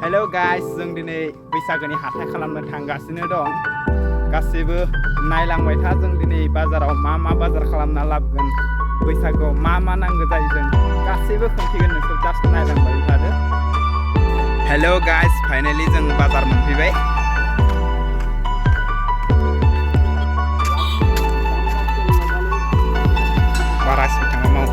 Hello guys, जों दिनै बैसागोनि हाथाय खालामनो थांगासिनो दं। गासैबो नायलांबाय था जों दिनै बाजाराव मा बाजार खालामना लाबोगोन, बैसागोआव मा नांगौ जायो जों गासैबो खोन्थिगोन, नोंसोर जास्ट नायलांबाय थादो। Hello guys, फाइनाली जों बाजार मोनफैबाय। बारा स्पिड थाङा माव।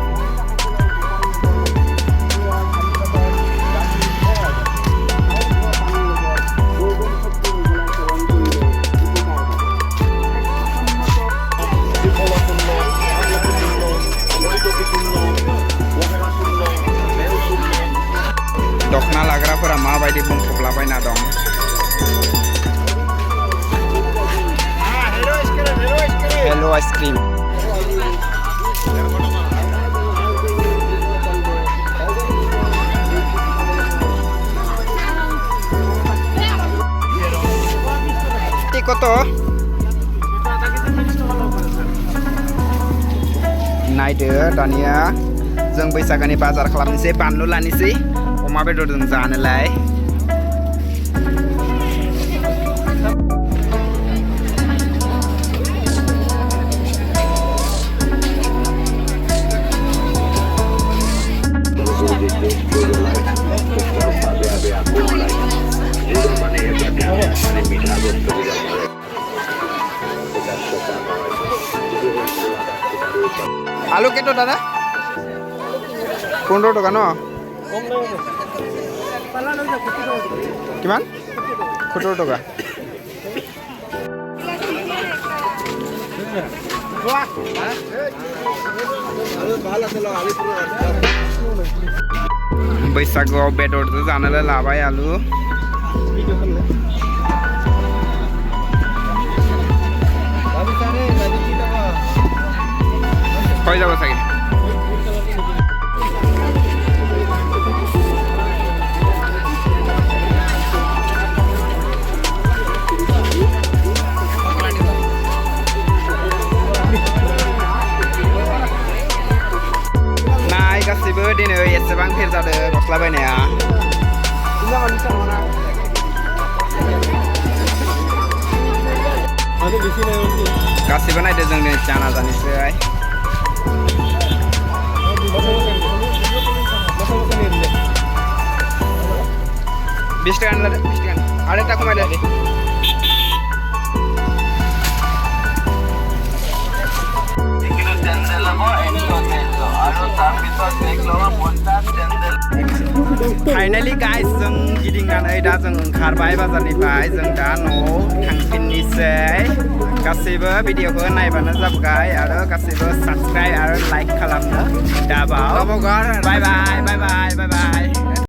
दखना लाग्राफोरा माबायदि बुंफबलाबायना दं। Hello ice cream. কত नायदो दानिया जों बैसागोनि बाजार खालामनोसै, बानलु लानोसै अमा बेदरजों जानोलाय। आलू केतो दादा 15 टका न किमान 17 टका। बैसागुआव बेदरजों जानोलाय लाबाय आलु। कय जाबो सागे नाय गासिबो दिनै एसेबां फेर जादों गस्ला बायनाया। गासिबो नायदो जों दिनै जाना जानोसै। 20 টাকা আনলে 20 টাকা আরেকটা কমাইলে। फाइनाली गाइस जों गिदिंनानै दा जों ओंखारबाय बाजारनिफ्राय, जों दा न'आव थांफिननोसै। गासैबो भिडिअखौ नायबानो जाबाय आरो गासैबो साबस्क्राइब आरो लाइक खालामनो दाबाव। Bye bye bye bye bye bye.